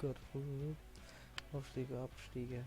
Gott. Aufstiege, Abstiege.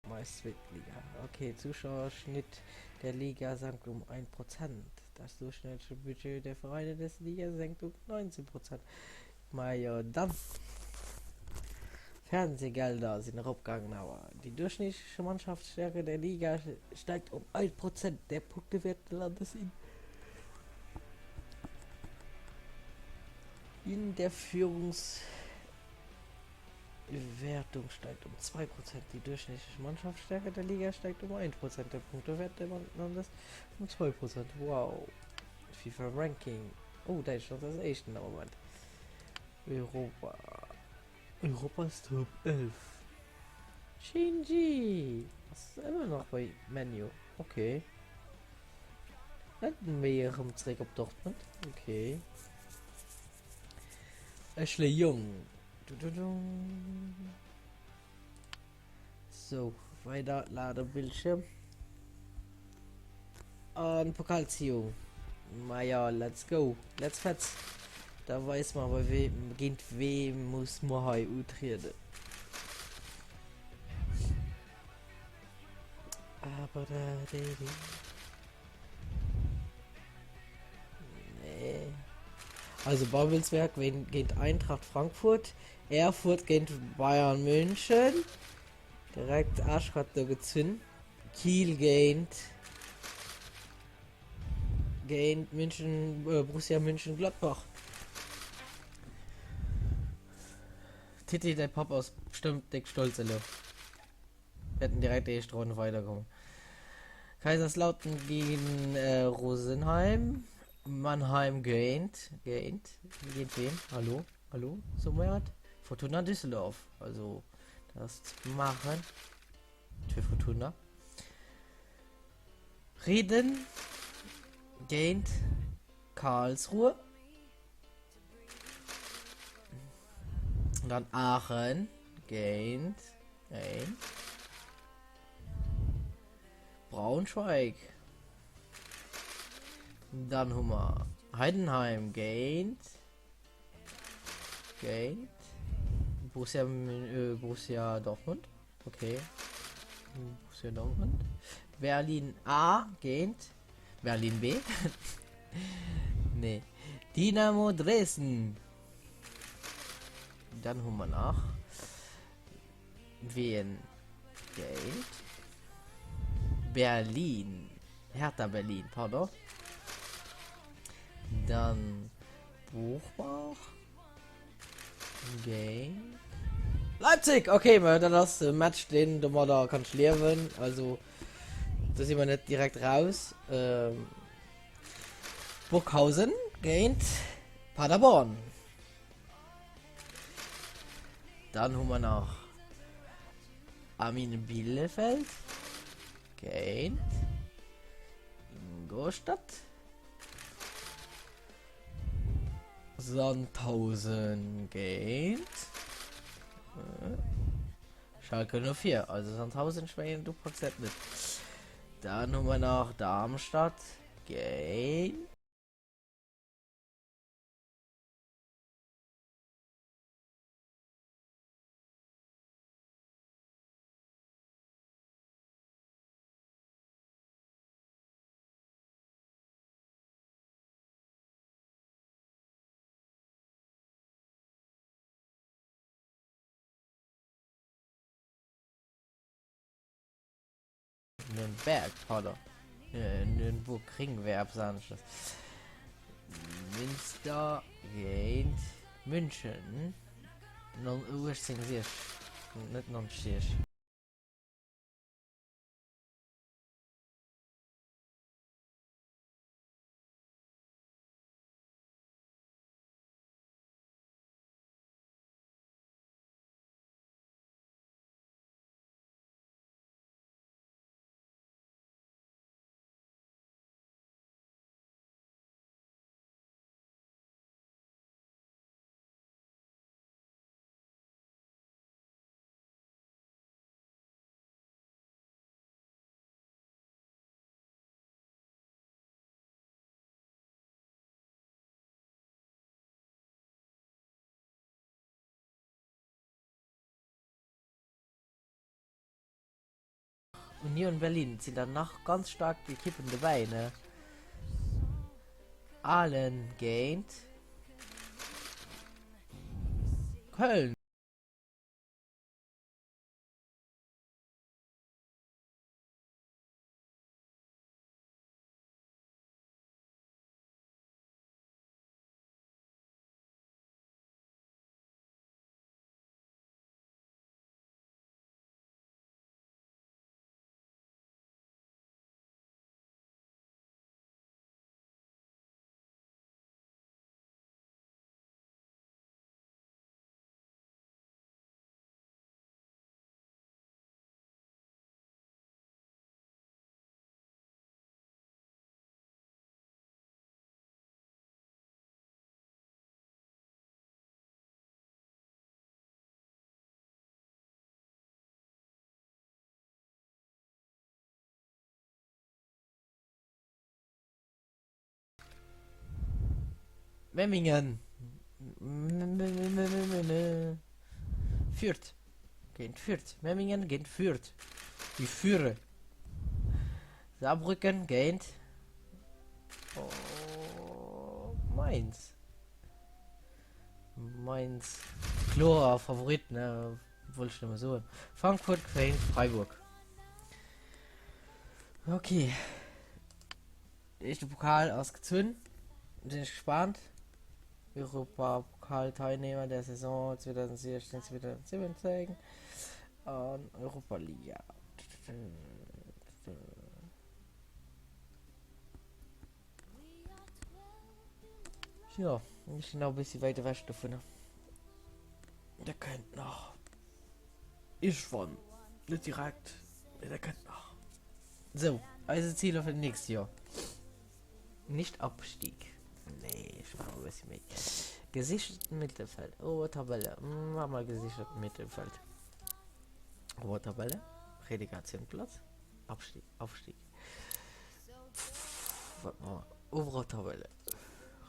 Meist Liga. Okay, Zuschauerschnitt der Liga sank um 1%. Das durchschnittliche Budget der Vereine des Liga senkt um 19%. Ja, dann Fernsehgelder sind abgegangen, aber die durchschnittliche Mannschaftsstärke der Liga steigt um 1%. Der Punktewert landet in der Wertung steigt um 2%. Die durchschnittliche Mannschaftsstärke der Liga steigt um 1%. Der Punktewert der Landes um 2%. Wow. FIFA Ranking. Oh, da ist schon das erste Moment. Europa. Europas Top 11. Shinji. Das ist immer noch bei Menu. Okay. Hätten wir hier im Zurück auf Dortmund. Okay. Ashley Young. So, weiter Ladebildschirm. Und Pokalziehung. Ja, let's go. Let's fetz. Da weiß man, bei wem beginnt, wem muss man utreden. Aber da, nee. Also Babelsberg geht Eintracht Frankfurt, Erfurt geht Bayern München, direkt Aschkat da gezündet, Kiel geht München, Borussia München Gladbach. Titi der Pop aus bestimmt dick stolz hätten direkt die erste Runde weiterkommen. Kaiserslautern gegen Rosenheim. Mannheim geht wen? Hallo, so mehr Fortuna Düsseldorf. Also das machen für Fortuna. Reden geht Karlsruhe. Und dann Aachen geht Braunschweig. Dann haben wir Heidenheim geht Borussia Dortmund. Okay. Borussia Dortmund. Berlin A geht Berlin B. Nee. Dynamo Dresden. Dann haben wir nach Wien geht Berlin. Hertha Berlin, pardon. Dann Buchbach. Game. Leipzig! Okay, man dann das Match, den du mal da kannst lernen. Also, das sieht man nicht direkt raus. Burghausen geht Paderborn. Dann haben wir noch Arminia Bielefeld. Geht Ingolstadt. Sandhausen geht Schalke 04. Also Sandhausen schwingen du Prozent mit. Dann haben wir noch Darmstadt geht Nürnberg, oder? Nürnberg Ringwerb, sanches. Münster geht München. Non, ursprünglich nicht non schiers. Union Berlin sind dann noch ganz stark die Kippen dabei, ne? Allen geht Köln. Memmingen. Fürth. Geht Fürth. Memmingen geht Fürth. Die Führe. Saarbrücken geht. Oh, Mainz. Mainz. Chlor, Favorit, ne? Wollte ich nicht mehr so. Frankfurt, Köln, Freiburg. Okay. Ist der Pokal ausgezogen. Bin ich gespannt. Europapokal-Teilnehmer der Saison 2016-2017 und Europa Liga. Ja, ich bin noch ein bisschen weiter weg davon. Der kennt noch. Ich von. Nicht direkt. Der kennt noch. So, also Ziele für nächstes Jahr. Nicht Abstieg. Nee, ich mache ein bisschen mit. Gesichertes Mittelfeld. Oh, Tabelle. Mach mal gesichertes Mittelfeld. Oh, Tabelle. Relegationsplatz. Abstieg. Aufstieg. Warte mal. Obere Tabelle.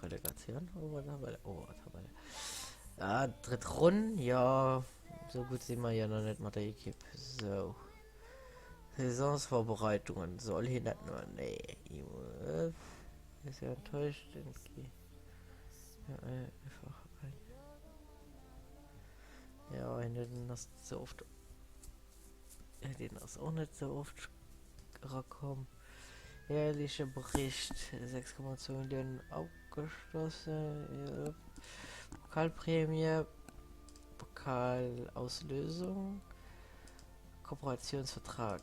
Relegation. Obere Tabelle. Obere Tabelle. Ja, dritte Runde. Ja, so gut sind wir ja noch nicht mit der Equipe. So. Saisonsvorbereitungen. Soll hier nicht nur. Nee. Ist ja enttäuscht. Ja, einfach ein. Ja, wenn das so oft. Den das auch nicht so oft rauskommen. Jährlicher Bericht. 6,2 Millionen abgeschlossen. Ja. Pokalprämie. Pokalauslösung. Kooperationsvertrag.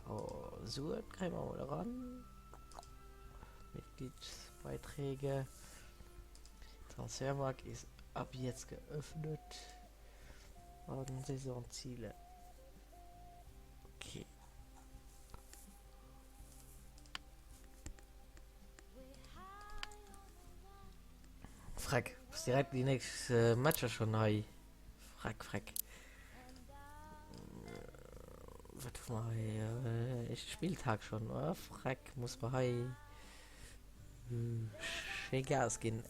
Oh, so kann man mal ran. Mitgliedsbeiträge. Transfermarkt ist ab jetzt geöffnet. Und Saisonziele. Okay. Frack. Ist direkt die nächste Matcher schon neu. Frack. Was mal ist Spieltag schon, oder? Frack muss man schön Gas gehen.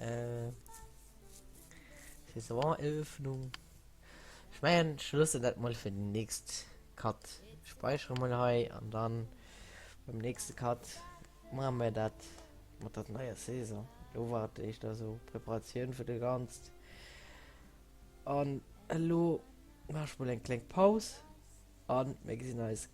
Saisoneröffnung. Ich meine, Schluss das mal für den nächsten Cut. Speichern mal hei und dann beim nächsten Cut machen wir das mit der neuen Saison. Da warte ich da so Präparation für die ganze. Und hallo, mach mal eine kleine Pause und wir sehen uns